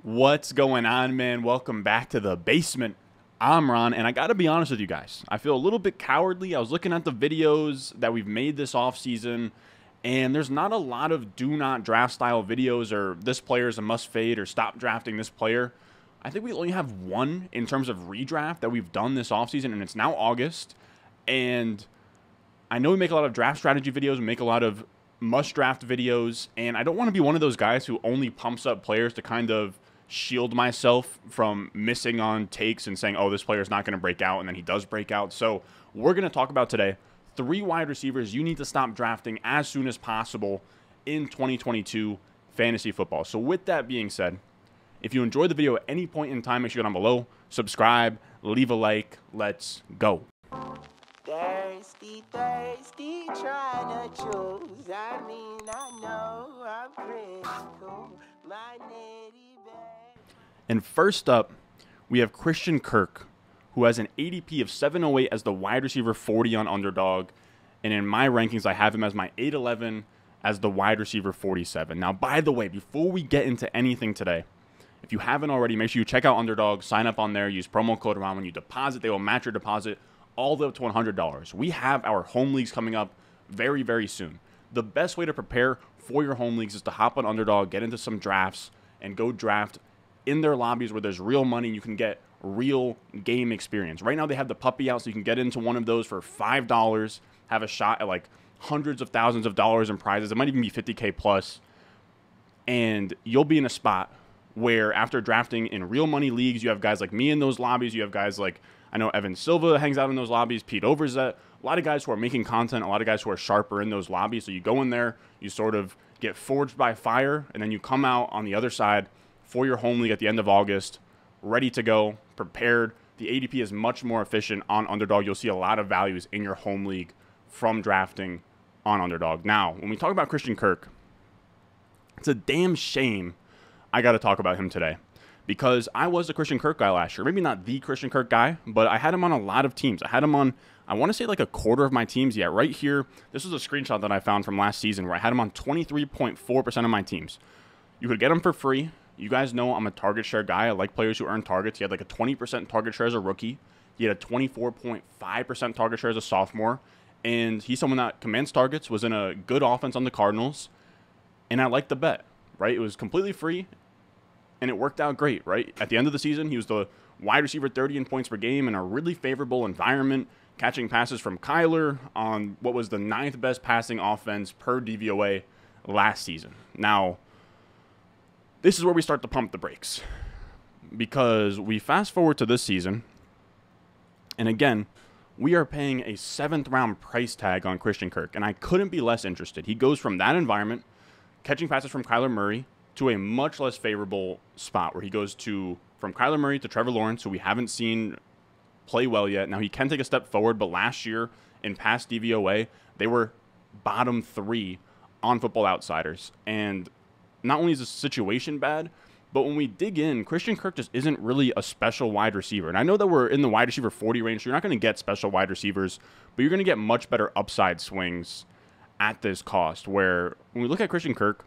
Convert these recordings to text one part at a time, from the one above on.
What's going on, man? Welcome back to the basement. I'm Ron, and I gotta be honest with you guys. I feel a little bit cowardly. I was looking at the videos that we've made this offseason, and there's not a lot of do not draft style videos or this player is a must fade or stop drafting this player. I think we only have one in terms of redraft that we've done this offseason, and it's now August. And I know we make a lot of draft strategy videos, we make a lot of must draft videos, and I don't want to be one of those guys who only pumps up players to kind of shield myself from missing on takes and saying, oh, this player is not going to break out, and then he does break out. So we're going to talk about today 3 wide receivers you need to stop drafting as soon as possible in 2022 fantasy football. So with that being said, if you enjoyed the video at any point in time, make sure you go down below, subscribe, leave a like. Let's go. Thirsty, thirsty, trying to choose. I know I'm critical. My nitty bag. And first up, we have Christian Kirk, who has an ADP of 708 as the wide receiver 40 on Underdog. And in my rankings, I have him as my 811 as the wide receiver 47. Now, by the way, before we get into anything today, if you haven't already, make sure you check out Underdog, sign up on there, use promo code Ron. When you deposit, they will match your deposit all the way up to $100. We have our home leagues coming up very, very soon. The best way to prepare for your home leagues is to hop on Underdog, get into some drafts, and go draft in their lobbies where there's real money and you can get real game experience. Right now they have the puppy out, so you can get into one of those for $5, have a shot at like hundreds of thousands of dollars in prizes. It might even be 50K plus, and you'll be in a spot where after drafting in real money leagues, you have guys like me in those lobbies, you have guys like, I know Evan Silva hangs out in those lobbies, Pete Overzet, a lot of guys who are making content, a lot of guys who are sharper in those lobbies. So you go in there, you sort of get forged by fire, and then you come out on the other side for your home league at the end of August, ready to go, prepared. The ADP is much more efficient on Underdog. You'll see a lot of values in your home league from drafting on Underdog. Now, when we talk about Christian Kirk, it's a damn shame I got to talk about him today, because I was a Christian Kirk guy last year. Maybe not the Christian Kirk guy, but I had him on a lot of teams. I had him on, I want to say like a quarter of my teams. Yeah, right here. This was a screenshot that I found from last season where I had him on 23.4% of my teams. You could get him for free. You guys know I'm a target share guy. I like players who earn targets. He had like a 20% target share as a rookie. He had a 24.5% target share as a sophomore. And he's someone that commands targets, was in a good offense on the Cardinals. And I liked the bet, right? It was completely free. And it worked out great, right? At the end of the season, he was the wide receiver 30 in points per game in a really favorable environment, catching passes from Kyler on what was the 9th best passing offense per DVOA last season. Now, this is where we start to pump the brakes, because we fast forward to this season, and again, we are paying a 7th round price tag on Christian Kirk, and I couldn't be less interested. He goes from that environment, catching passes from Kyler Murray, to a much less favorable spot where he goes from Kyler Murray to Trevor Lawrence, who we haven't seen play well yet. Now, he can take a step forward, but last year in past DVOA, they were bottom 3 on Football Outsiders. And not only is the situation bad, but when we dig in, Christian Kirk just isn't really a special wide receiver. And I know that we're in the wide receiver 40 range, so you're not going to get special wide receivers, but you're going to get much better upside swings at this cost, where when we look at Christian Kirk,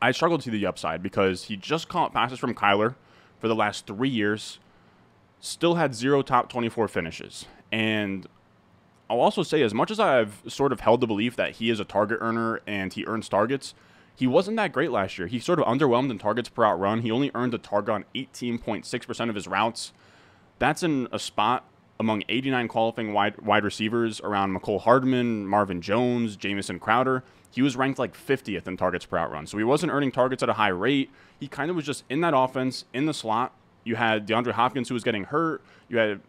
I struggle to see the upside because he just caught passes from Kyler for the last 3 years, still had 0 top 24 finishes. And I'll also say, as much as I've sort of held the belief that he is a target earner and he earns targets, he wasn't that great last year. He sort of underwhelmed in targets per out run. He only earned a target on 18.6% of his routes. That's in a spot among 89 qualifying wide receivers around McCole Hardman, Marvin Jones, Jamison Crowder. He was ranked like 50th in targets per out run. So he wasn't earning targets at a high rate. He kind of was just in that offense, in the slot. You had DeAndre Hopkins, who was getting hurt. You had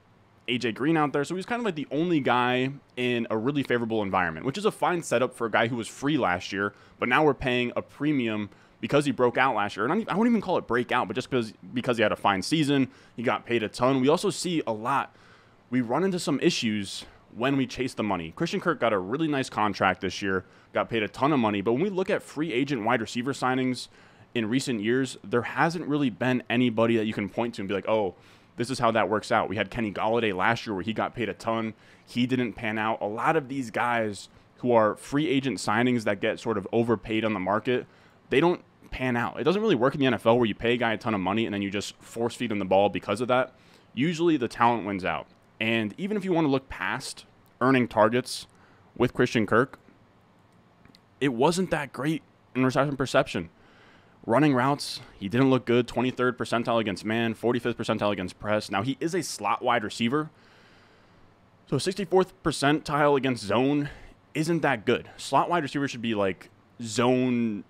AJ Green out there. So he was kind of like the only guy in a really favorable environment, which is a fine setup for a guy who was free last year. But now we're paying a premium because he broke out last year. And I wouldn't even call it breakout, but just because he had a fine season, he got paid a ton. We also see a lot. We run into some issues when we chase the money. Christian Kirk got a really nice contract this year, got paid a ton of money. But when we look at free agent wide receiver signings in recent years, there hasn't really been anybody that you can point to and be like, oh, this is how that works out. We had Kenny Golladay last year where he got paid a ton. He didn't pan out. A lot of these guys who are free agent signings that get sort of overpaid on the market, they don't pan out. It doesn't really work in the NFL where you pay a guy a ton of money and then you just force feed him the ball because of that. Usually the talent wins out. And even if you want to look past earning targets with Christian Kirk, it wasn't that great in reception perception. Running routes, he didn't look good. 23rd percentile against man, 45th percentile against press. Now, he is a slot wide receiver, so 64th percentile against zone isn't that good. Slot wide receiver should be like zone,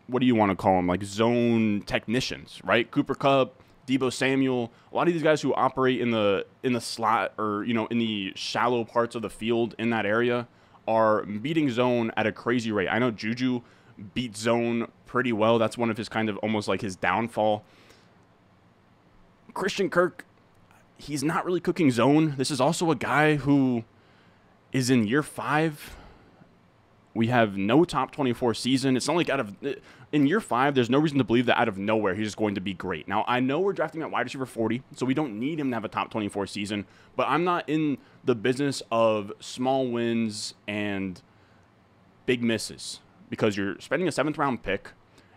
what do you want to call them? Like zone technicians, right? Cooper Kupp, Deebo Samuel, a lot of these guys who operate in the slot or, you know, in the shallow parts of the field in that area are beating zone at a crazy rate. I know Juju beat zone pretty well. That's one of his kind of almost like his downfall. Christian Kirk, he's not really cooking zone. This is also a guy who is in year 5. We have no top 24 season. It's not like in year 5, there's no reason to believe that out of nowhere he's just going to be great. Now, I know we're drafting at wide receiver 40, so we don't need him to have a top 24 season, but I'm not in the business of small wins and big misses because you're spending a 7th round pick,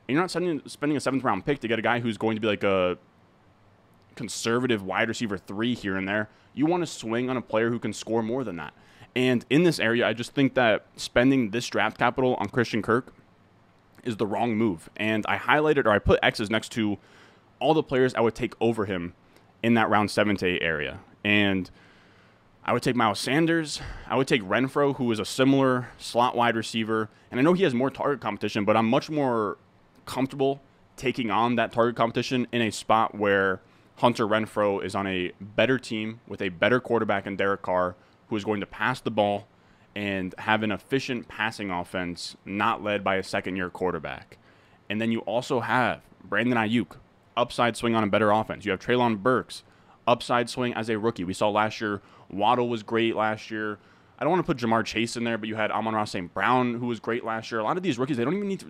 and you're not spending a 7th round pick to get a guy who's going to be like a conservative wide receiver 3 here and there. You want to swing on a player who can score more than that. And in this area, I just think that spending this draft capital on Christian Kirk is the wrong move. And I highlighted, or I put X's next to all the players I would take over him in that round 7 to 8 area. And I would take Miles Sanders. I would take Renfro, who is a similar slot wide receiver. And I know he has more target competition, but I'm much more comfortable taking on that target competition in a spot where Hunter Renfro is on a better team with a better quarterback in Derek Carr, who is going to pass the ball and have an efficient passing offense, not led by a second-year quarterback. And then you also have Brandon Ayuk, upside swing on a better offense. You have Treylon Burks, upside swing as a rookie. We saw last year, Waddle was great last year. I don't want to put Jamar Chase in there, but you had Amon-Ra St. Brown, who was great last year. A lot of these rookies, they don't even need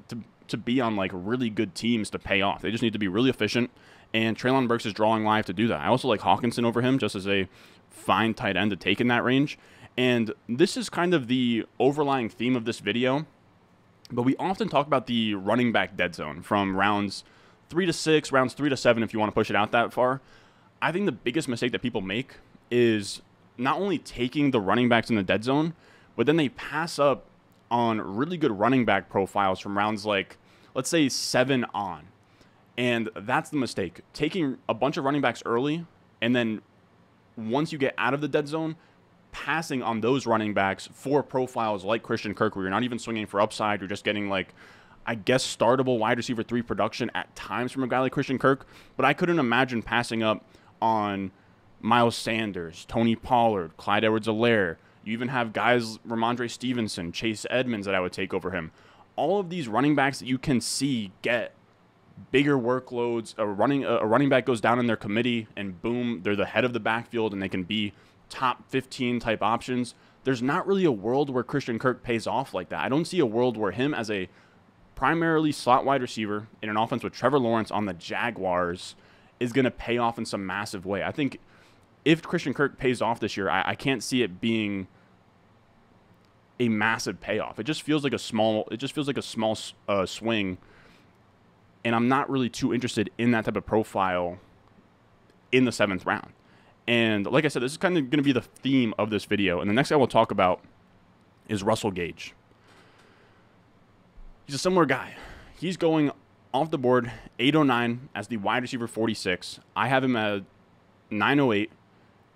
to be on like really good teams to pay off. They just need to be really efficient, and Treylon Burks is drawing live to do that. I also like Hawkinson over him just as a fine tight end to take in that range. And this is kind of the overlying theme of this video, but we often talk about the running back dead zone from rounds 3 to 6, rounds 3 to 7 if you want to push it out that far. I think the biggest mistake that people make is not only taking the running backs in the dead zone, but then they pass up on really good running back profiles from rounds like, let's say, 7 on. And that's the mistake. Taking a bunch of running backs early, and then once you get out of the dead zone, passing on those running backs for profiles like Christian Kirk, where you're not even swinging for upside, you're just getting like, I guess, startable wide receiver 3 production at times from a guy like Christian Kirk. But I couldn't imagine passing up on Miles Sanders, Tony Pollard, Clyde Edwards-Helaire. You even have guys, Ramondre Stevenson, Chase Edmonds, that I would take over him. All of these running backs that you can see get bigger workloads. A running back goes down in their committee, and boom, they're the head of the backfield, and they can be top 15 type options. There's not really a world where Christian Kirk pays off like that. I don't see a world where him as a primarily slot wide receiver in an offense with Trevor Lawrence on the Jaguars is going to pay off in some massive way. I think if Christian Kirk pays off this year, I can't see it being a massive payoff. It just feels like a small swing, and I'm not really too interested in that type of profile in the 7th round. And like I said, this is kind of going to be the theme of this video. And the next guy we'll talk about is Russell Gage. He's a similar guy. He's going off the board 809 as the wide receiver 46. I have him at 908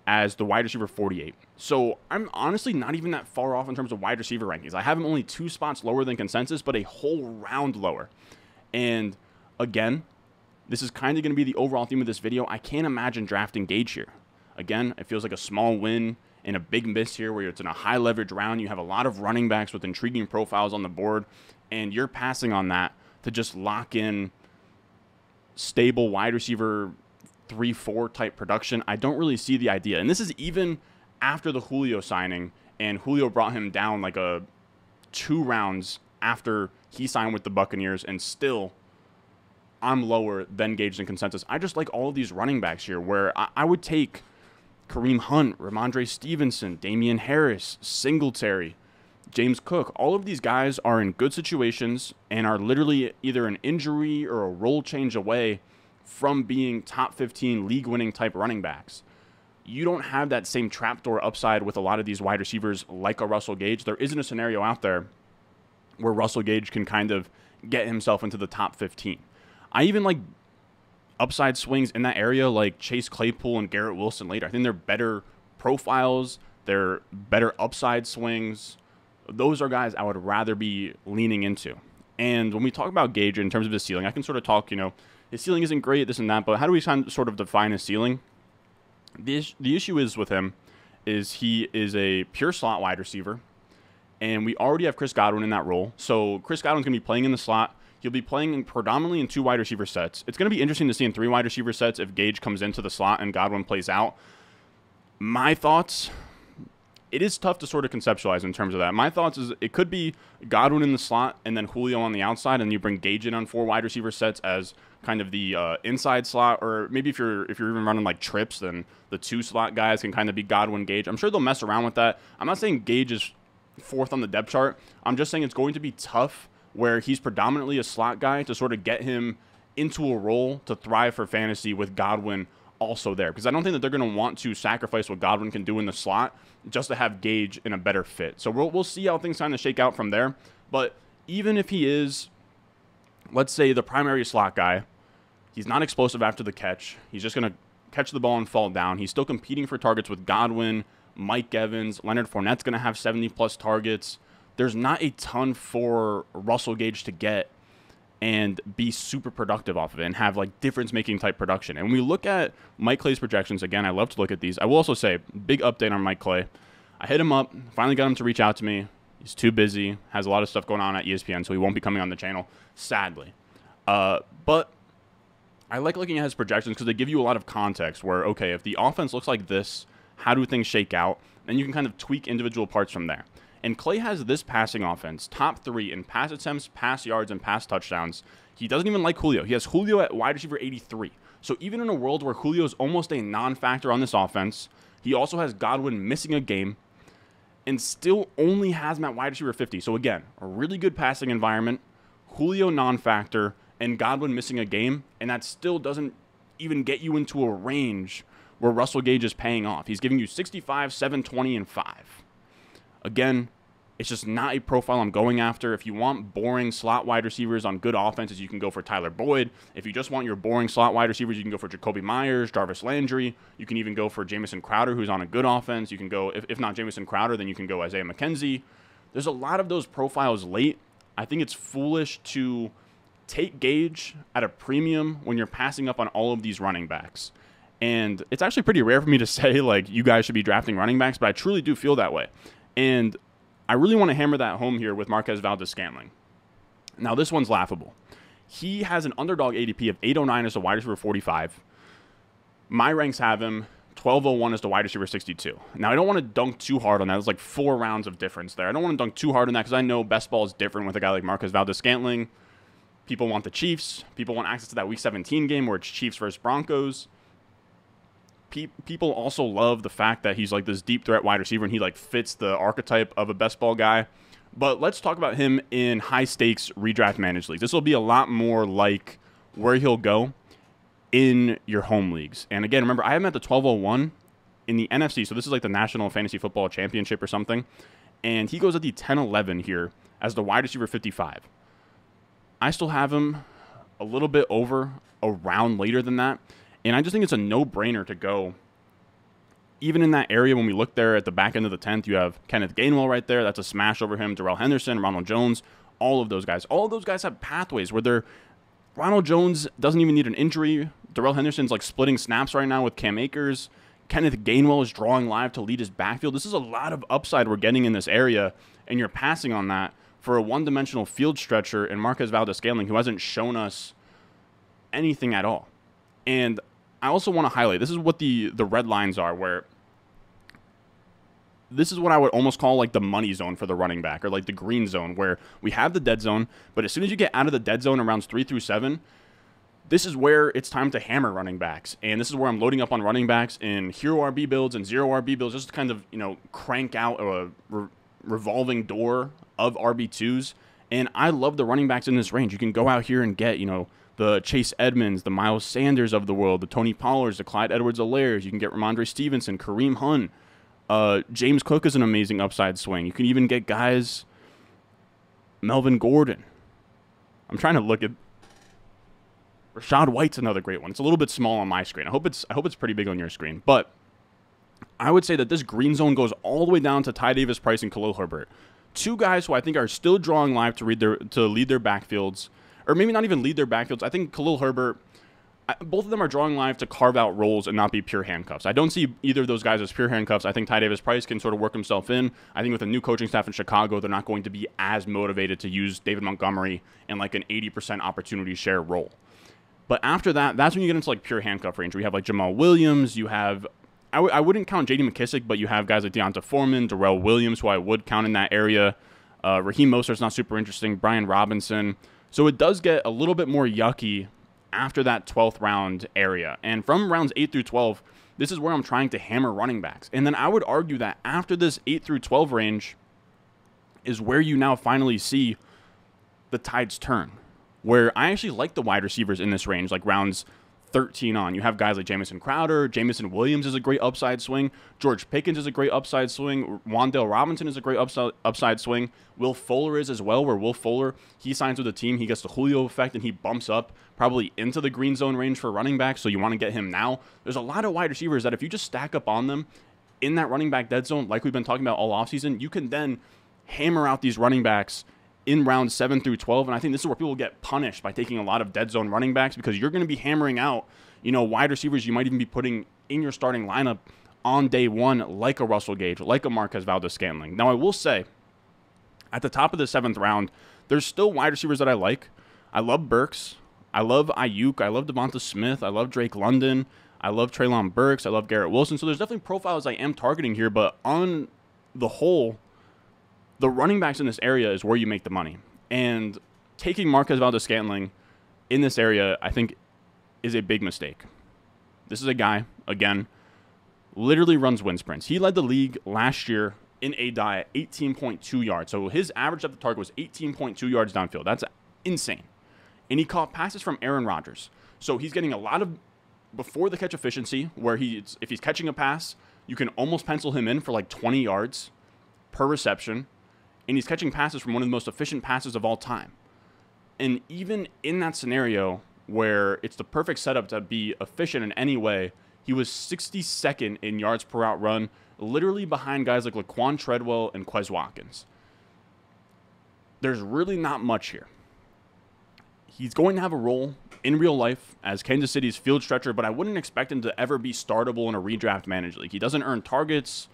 as the wide receiver 48. So I'm honestly not even that far off in terms of wide receiver rankings. I have him only 2 spots lower than consensus, but a whole round lower. And again, this is kind of going to be the overall theme of this video. I can't imagine drafting Gage here. Again, it feels like a small win and a big miss here where it's in a high leverage round. You have a lot of running backs with intriguing profiles on the board, and you're passing on that to just lock in stable wide receiver 3-4 type production. I don't really see the idea. And this is even after the Julio signing, and Julio brought him down like 2 rounds after he signed with the Buccaneers, and still I'm lower than Gage in consensus. I just like all of these running backs here where I would take Kareem Hunt, Ramondre Stevenson, Damian Harris, Singletary, James Cook. All of these guys are in good situations and are literally either an injury or a role change away from being top 15 league-winning type running backs. You don't have that same trapdoor upside with a lot of these wide receivers like a Russell Gage. There isn't a scenario out there where Russell Gage can kind of get himself into the top 15. I even like upside swings in that area like Chase Claypool and Garrett Wilson later. I think they're better profiles. They're better upside swings. Those are guys I would rather be leaning into. And when we talk about Gage in terms of his ceiling, I can sort of talk, his ceiling isn't great, this and that, but how do we sort of define his ceiling? The issue is with him is he is a pure slot wide receiver, and we already have Chris Godwin in that role. So Chris Godwin's going to be playing in the slot. He'll be playing predominantly in 2 wide receiver sets. It's going to be interesting to see in 3 wide receiver sets if Gage comes into the slot and Godwin plays out. My thoughts, it is tough to sort of conceptualize in terms of that. My thoughts is it could be Godwin in the slot and then Julio on the outside, and you bring Gage in on 4 wide receiver sets as kind of the inside slot, or maybe if you're even running like trips, then the 2 slot guys can kind of be Godwin, Gage. I'm sure they'll mess around with that. I'm not saying Gage is 4th on the depth chart. I'm just saying it's going to be tough where he's predominantly a slot guy to sort of get him into a role to thrive for fantasy with Godwin also there, because I don't think that they're going to want to sacrifice what Godwin can do in the slot just to have Gage in a better fit. So we'll see how things kind of shake out from there. But even if he is, let's say, the primary slot guy, he's not explosive after the catch. He's just going to catch the ball and fall down. He's still competing for targets with Godwin, Mike Evans. Leonard Fournette's going to have 70-plus targets. There's not a ton for Russell Gage to get and be super productive off of it and have like difference-making type production. And when we look at Mike Clay's projections, again, I love to look at these. I will also say, big update on Mike Clay. I hit him up, finally got him to reach out to me. He's too busy, has a lot of stuff going on at ESPN, so he won't be coming on the channel, sadly. But I like looking at his projections because they give you a lot of context where, okay, if the offense looks like this, how do things shake out? And you can kind of tweak individual parts from there. And Clay has this passing offense, top 3 in pass attempts, pass yards, and pass touchdowns. He doesn't even like Julio. He has Julio at wide receiver 83. So even in a world where Julio is almost a non-factor on this offense, he also has Godwin missing a game and still only has him at wide receiver 50. So again, a really good passing environment, Julio non-factor, and Godwin missing a game, and that still doesn't even get you into a range where Russell Gage is paying off. He's giving you 65, 720, and 5. Again, it's just not a profile I'm going after. If you want boring slot wide receivers on good offenses, you can go for Tyler Boyd. If you just want your boring slot wide receivers, you can go for Jacoby Myers, Jarvis Landry. You can even go for Jamison Crowder, who's on a good offense. You can go, if not Jamison Crowder, then you can go Isaiah McKenzie. There's a lot of those profiles late. I think it's foolish to take Gage at a premium when you're passing up on all of these running backs. And it's actually pretty rare for me to say, like, you guys should be drafting running backs, but I truly do feel that way. And I really want to hammer that home here with Marquez Valdes-Scantling. Now, this one's laughable. He has an underdog ADP of 809 as the wide receiver 45. My ranks have him 1201 as the wide receiver 62. Now, I don't want to dunk too hard on that. There's like 4 rounds of difference there. I don't want to dunk too hard on that because I know best ball is different with a guy like Marquez Valdes-Scantling. People want the Chiefs. People want access to that Week 17 game where it's Chiefs versus Broncos. People also love the fact that he's like this deep threat wide receiver and he like fits the archetype of a best ball guy. But let's talk about him in high stakes redraft managed leagues. This will be a lot more like where he'll go in your home leagues. And again, remember, I have him at the 1201 in the NFC. So this is like the National Fantasy Football Championship or something. And he goes at the 1011 here as the wide receiver 55. I still have him a little bit over a round later than that. And I just think it's a no-brainer to go. Even in that area, when we look there at the back end of the 10th, you have Kenneth Gainwell right there. That's a smash over him. Darrell Henderson, Ronald Jones, all of those guys. All of those guys have pathways where they're Ronald Jones doesn't even need an injury. Darrell Henderson's like splitting snaps right now with Cam Akers. Kenneth Gainwell is drawing live to lead his backfield. This is a lot of upside we're getting in this area, and you're passing on that for a one-dimensional field stretcher in Marquez Valdes-Scantling who hasn't shown us anything at all. And I also want to highlight, this is what the red lines are, where this is what I would almost call like the money zone for the running back, or like the green zone, where we have the dead zone, but as soon as you get out of the dead zone in rounds 3 through 7, this is where it's time to hammer running backs. And this is where I'm loading up on running backs in hero RB builds and zero RB builds, just to kind of, crank out revolving door of RB2s. And I love the running backs in this range. You can go out here and get, the Chase Edmonds, the Miles Sanders of the world, the Tony Pollards, the Clyde Edwards-Helaire's. You can get Ramondre Stevenson, Kareem Hunt. James Cook is an amazing upside swing. You can even get guys, Melvin Gordon. I'm trying to look at Rashad White's another great one. It's a little bit small on my screen. I hope it's pretty big on your screen. But I would say that this green zone goes all the way down to Ty Davis Price and Khalil Herbert. Two guys who I think are still drawing live to lead their backfields, or maybe not even lead their backfields. I think Khalil Herbert, both of them are drawing live to carve out roles and not be pure handcuffs. I don't see either of those guys as pure handcuffs. I think Ty Davis Price can sort of work himself in. I think with a new coaching staff in Chicago, they're not going to be as motivated to use David Montgomery in like an 80% opportunity share role. But after that, that's when you get into like pure handcuff range. We have like Jamal Williams. You have, I wouldn't count J.D. McKissick, but you have guys like Deonta Foreman, Darrell Williams, who I would count in that area. Raheem Mostert's not super interesting. Brian Robinson. So it does get a little bit more yucky after that 12th round area. And from rounds 8 through 12, this is where I'm trying to hammer running backs. And then I would argue that after this 8 through 12 range is where you now finally see the tides turn, where I actually like the wide receivers in this range, like rounds 13 on. You have guys like Jamison Crowder, Jamison Williams is a great upside swing, George Pickens is a great upside swing, Wan'Dale Robinson is a great upside swing, Will Fuller is as well, where Will Fuller, he signs with the team, he gets the Julio effect, and he bumps up probably into the green zone range for running back, so you want to get him now. There's a lot of wide receivers that if you just stack up on them in that running back dead zone, like we've been talking about all offseason, you can then hammer out these running backs in rounds 7 through 12, and I think this is where people get punished by taking a lot of dead zone running backs, because you're going to be hammering out, wide receivers you might even be putting in your starting lineup on day one, like a Russell Gage, like a Marquez Valdes-Scantling. Now, I will say, at the top of the 7th round, there's still wide receivers that I like. I love Burks. I love Ayuk. I love Devonta Smith. I love Drake London. I love Treylon Burks. I love Garrett Wilson. So there's definitely profiles I am targeting here, but on the whole, the running backs in this area is where you make the money. And taking Marquez Valdes-Scantling in this area, I think, is a big mistake. This is a guy, again, literally runs wind sprints. He led the league last year in ADI at 18.2 yards. So his average depth of target was 18.2 yards downfield. That's insane. And he caught passes from Aaron Rodgers. So he's getting a lot of before the catch efficiency, where if he's catching a pass, you can almost pencil him in for like 20 yards per reception. And he's catching passes from one of the most efficient passes of all time. And even in that scenario where it's the perfect setup to be efficient in any way, he was 62nd in yards per route run, literally behind guys like Laquan Treadwell and Quez Watkins. There's really not much here. He's going to have a role in real life as Kansas City's field stretcher, but I wouldn't expect him to ever be startable in a redraft managed league. He doesn't earn targets.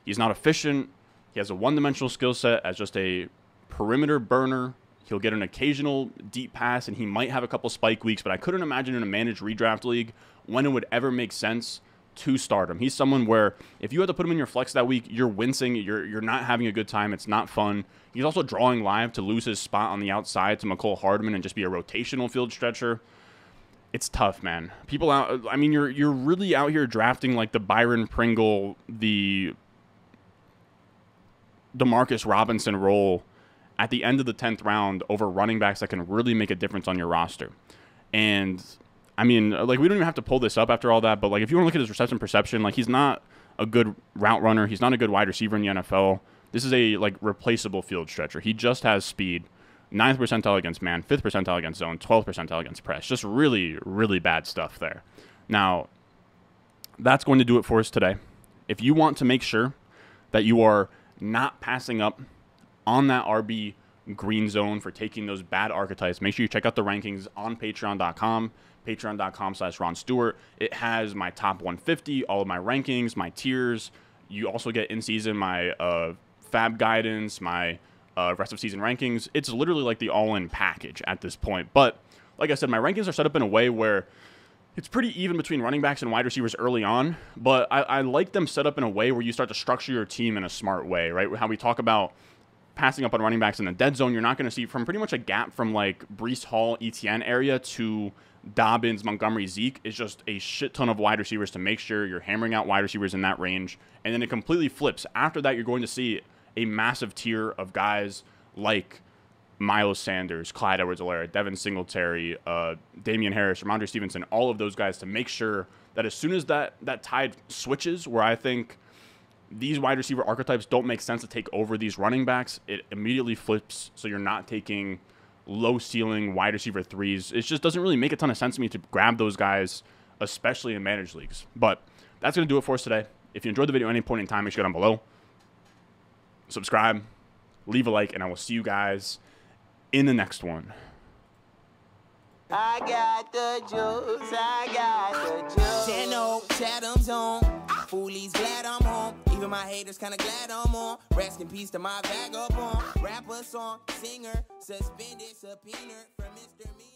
He's not efficient. He has a one-dimensional skill set as just a perimeter burner. He'll get an occasional deep pass, and he might have a couple spike weeks, but I couldn't imagine in a managed redraft league when it would ever make sense to start him. He's someone where if you had to put him in your flex that week, you're wincing, you're not having a good time, it's not fun. He's also drawing live to lose his spot on the outside to McCole Hardman and just be a rotational field stretcher. It's tough, man. People out, I mean, you're really out here drafting like the Byron Pringle, the Demarcus Robinson role at the end of the 10th round over running backs that can really make a difference on your roster. And I mean, like, we don't even have to pull this up after all that, but like, if you want to look at his reception perception, like, he's not a good route runner. He's not a good wide receiver in the NFL. This is a like replaceable field stretcher. He just has speed. 9th percentile against man, 5th percentile against zone, 12th percentile against press. Just really, really bad stuff there. Now, that's going to do it for us today. If you want to make sure that you are not passing up on that RB green zone for taking those bad archetypes, make sure you check out the rankings on patreon.com, patreon.com/Ron Stewart. It has my top 150, all of my rankings, my tiers. You also get in season my fab guidance, my rest of season rankings. It's literally like the all-in package at this point. But like I said, my rankings are set up in a way where it's pretty even between running backs and wide receivers early on, but I like them set up in a way where you start to structure your team in a smart way, right? How we talk about passing up on running backs in the dead zone, you're not going to see from pretty much a gap from like Breece Hall, ETN area to Dobbins, Montgomery, Zeke is just a shit ton of wide receivers to make sure you're hammering out wide receivers in that range. And then it completely flips. After that, you're going to see a massive tier of guys like Miles Sanders, Clyde Edwards-Helaire, Devin Singletary, Damian Harris, Ramondre Stevenson, all of those guys, to make sure that as soon as that tide switches, where I think these wide receiver archetypes don't make sense to take over these running backs, it immediately flips, so you're not taking low ceiling wide receiver threes. It just doesn't really make a ton of sense to me to grab those guys, especially in managed leagues. But that's going to do it for us today. If you enjoyed the video at any point in time, make sure to go down below, subscribe, leave a like, and I will see you guys in the next one. I got the juice, I got the juice. 10-0, Chatham's on. Foolies glad I'm home. Even my haters kinda glad I'm on. Rest in peace to my vagabond. Rapper, song, singer, suspended, subpoena from Mr. Me.